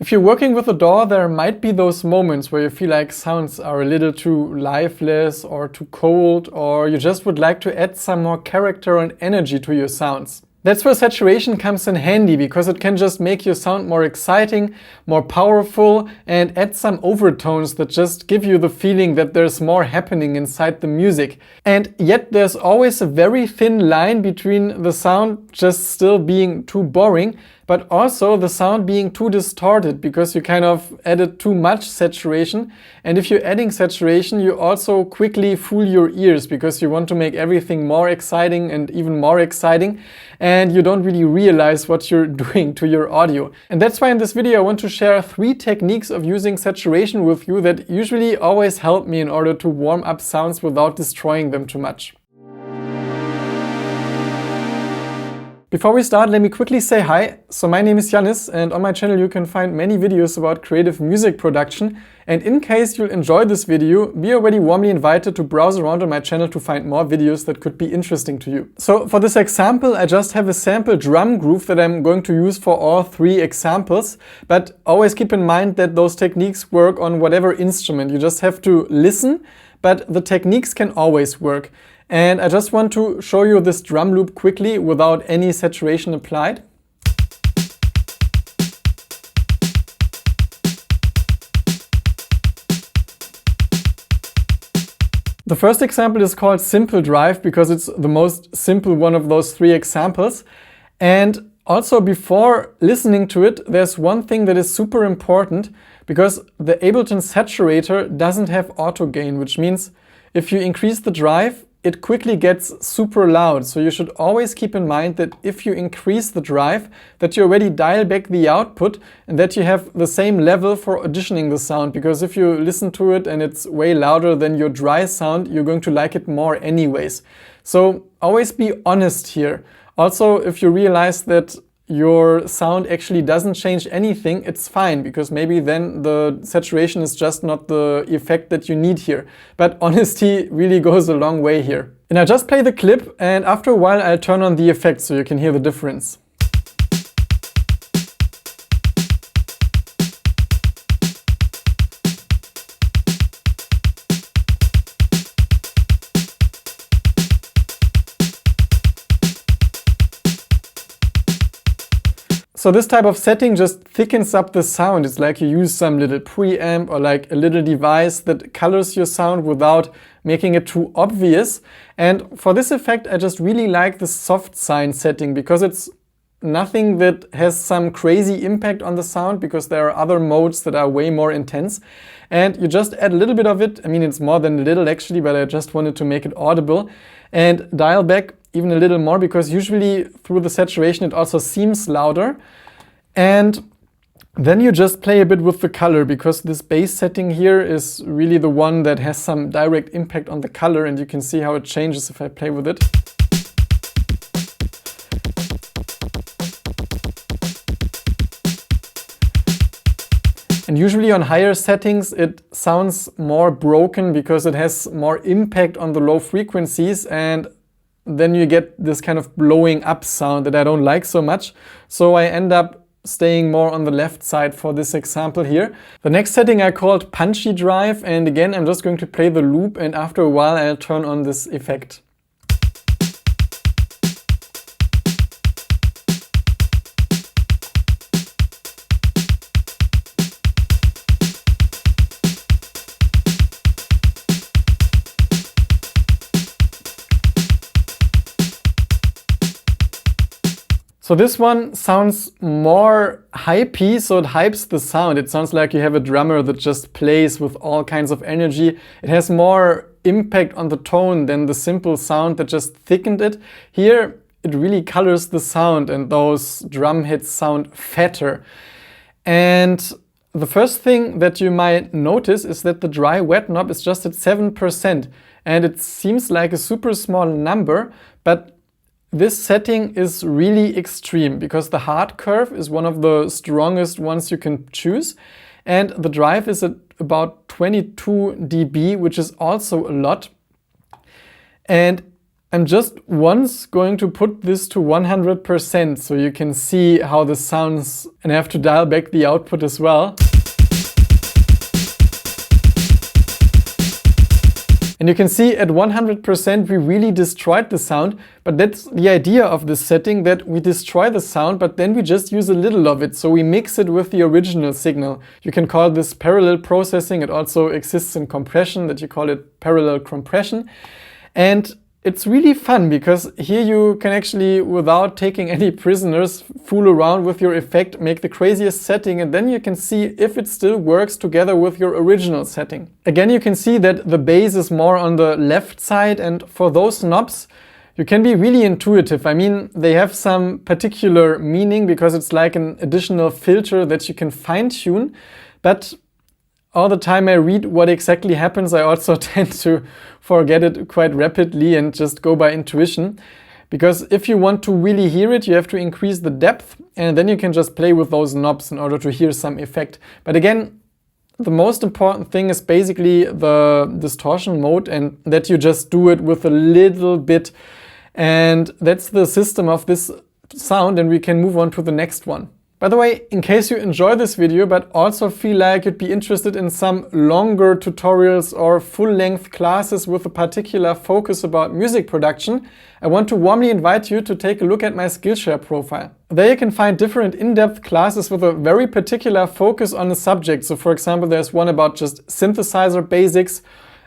If you're working with a DAW, there might be those moments where you feel like sounds are a little too lifeless or too cold, or you just would like to add some more character and energy to your sounds. That's where saturation comes in handy, because it can just make your sound more exciting, more powerful, and add some overtones that just give you the feeling that there's more happening inside the music. And yet there's always a very thin line between the sound just still being too boring, but also the sound being too distorted, because you kind of added too much saturation. And if you're adding saturation, you also quickly fool your ears, because you want to make everything more exciting and even more exciting, and you don't really realize what you're doing to your audio. And that's why in this video I want to share 3 techniques of using saturation with you that usually always help me in order to warm up sounds without destroying them too much. Before we start, let me quickly say hi. So my name is Yannis, and on my channel you can find many videos about creative music production. And in case you'll enjoy this video, be already warmly invited to browse around on my channel to find more videos that could be interesting to you. So for this example, I just have a sample drum groove that I'm going to use for all 3 examples. But always keep in mind that those techniques work on whatever instrument. You just have to listen, but the techniques can always work. And I just want to show you this drum loop quickly without any saturation applied. The first example is called Simple Drive because it's the most simple one of those 3 examples. And also before listening to it, there's one thing that is super important, because the Ableton Saturator doesn't have auto gain, which means if you increase the drive, it quickly gets super loud. So you should always keep in mind that if you increase the drive, that you already dial back the output and that you have the same level for auditioning the sound. Because if you listen to it and it's way louder than your dry sound, you're going to like it more anyways. So always be honest here. Also, if you realize that your sound actually doesn't change anything, it's fine, because maybe then the saturation is just not the effect that you need here. But honesty really goes a long way here. And I'll just play the clip, and after a while I'll turn on the effect so you can hear the difference. So this type of setting just thickens up the sound. It's like you use some little preamp or like a little device that colors your sound without making it too obvious. And for this effect, I just really like the soft sine setting, because it's nothing that has some crazy impact on the sound, because there are other modes that are way more intense. And you just add a little bit of it. I mean, it's more than a little actually, but I just wanted to make it audible, and dial back even a little more, because usually through the saturation it also seems louder. And then you just play a bit with the color, because this bass setting here is really the one that has some direct impact on the color, and you can see how it changes if I play with it. And usually on higher settings it sounds more broken, because it has more impact on the low frequencies, and then you get this kind of blowing up sound that I don't like so much. So I end up staying more on the left side for this example here. The next setting I called Punchy Drive, and again I'm just going to play the loop, and after a while I'll turn on this effect. So this one sounds more hypey, so it hypes the sound. It sounds like you have a drummer that just plays with all kinds of energy. It has more impact on the tone than the simple sound that just thickened it. Here it really colors the sound, and those drum hits sound fatter. And the first thing that you might notice is that the dry wet knob is just at 7%, and it seems like a super small number, but this setting is really extreme, because the hard curve is one of the strongest ones you can choose, and the drive is at about 22 dB, which is also a lot. And I'm just once going to put this to 100% so you can see how this sounds, and I have to dial back the output as well. And you can see at 100% we really destroyed the sound, but that's the idea of this setting, that we destroy the sound, but then we just use a little of it, so we mix it with the original signal. You can call this parallel processing. It also exists in compression, that you call it parallel compression. And it's really fun because here you can actually, without taking any prisoners, fool around with your effect, make the craziest setting, and then you can see if it still works together with your original setting. Again, you can see that the bass is more on the left side, and for those knobs you can be really intuitive. I mean, they have some particular meaning because it's like an additional filter that you can fine-tune, but all the time I read what exactly happens, I also tend to forget it quite rapidly and just go by intuition. Because if you want to really hear it, you have to increase the depth, and then you can just play with those knobs in order to hear some effect. But again, the most important thing is basically the distortion mode, and that you just do it with a little bit. And that's the system of this sound, and we can move on to the next one. By the way, in case you enjoy this video but also feel like you'd be interested in some longer tutorials or full-length classes with a particular focus about music production, I want to warmly invite you to take a look at my Skillshare profile. There you can find different in-depth classes with a very particular focus on a subject. So for example, there's one about just synthesizer basics,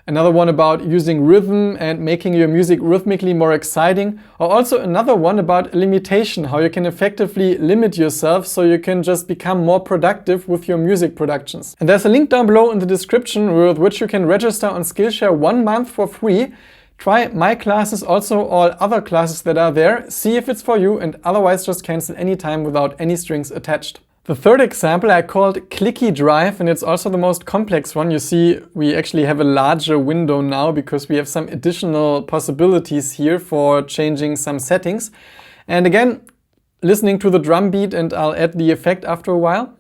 another one about using rhythm and making your music rhythmically more exciting, or also another one about limitation, how you can effectively limit yourself so you can just become more productive with your music productions. And there's a link down below in the description with which you can register on Skillshare 1 month for free. Try my classes, also all other classes that are there, see if it's for you, and otherwise just cancel anytime without any strings attached. The third example I called Clicky Drive, and it's also the most complex one. You see, we actually have a larger window now because we have some additional possibilities here for changing some settings. And again, listening to the drum beat, and I'll add the effect after a while.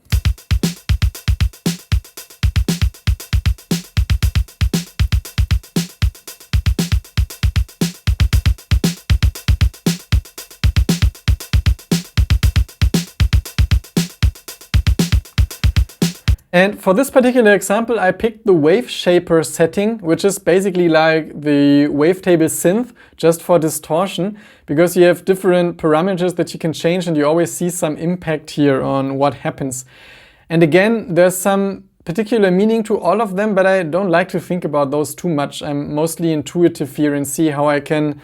And for this particular example, I picked the wave shaper setting, which is basically like the wavetable synth just for distortion, because you have different parameters that you can change and you always see some impact here on what happens. And again, there's some particular meaning to all of them, but I don't like to think about those too much. I'm mostly intuitive here and see how I can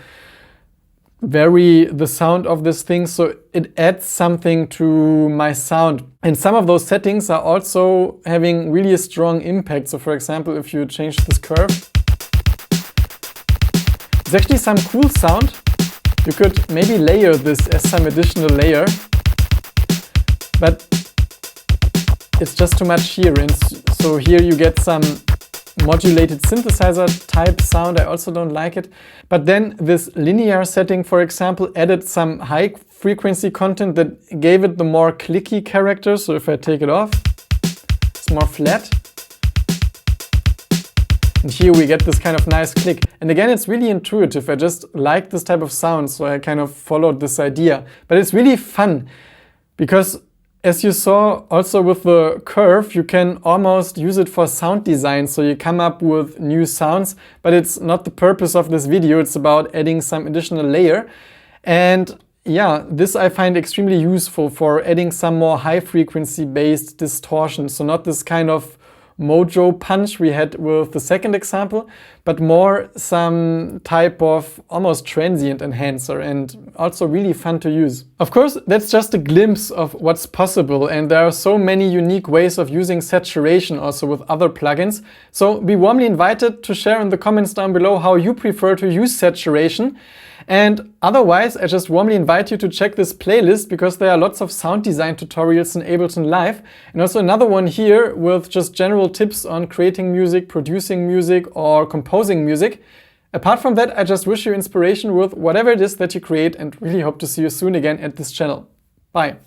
vary the sound of this thing so it adds something to my sound. And some of those settings are also having really a strong impact. So for example, if you change this curve, it's actually some cool sound. You could maybe layer this as some additional layer, but it's just too much here. And so here you get some modulated synthesizer type sound. I also don't like it. But then this linear setting, for example, added some high frequency content that gave it the more clicky character. So if I take it off, it's more flat. And here we get this kind of nice click. And again, it's really intuitive. I just like this type of sound, so I kind of followed this idea. But it's really fun because, as you saw also with the curve, you can almost use it for sound design, so you come up with new sounds, but it's not the purpose of this video. It's about adding some additional layer. And yeah, this I find extremely useful for adding some more high frequency based distortion. So not this kind of mojo punch we had with the second example, but more some type of almost transient enhancer, and also really fun to use. Of course, that's just a glimpse of what's possible, and there are so many unique ways of using saturation also with other plugins. So be warmly invited to share in the comments down below how you prefer to use saturation. And otherwise, I just warmly invite you to check this playlist because there are lots of sound design tutorials in Ableton Live, and also another one here with just general tips on creating music, producing music, or composing music. Apart from that, I just wish you inspiration with whatever it is that you create, and really hope to see you soon again at this channel. Bye!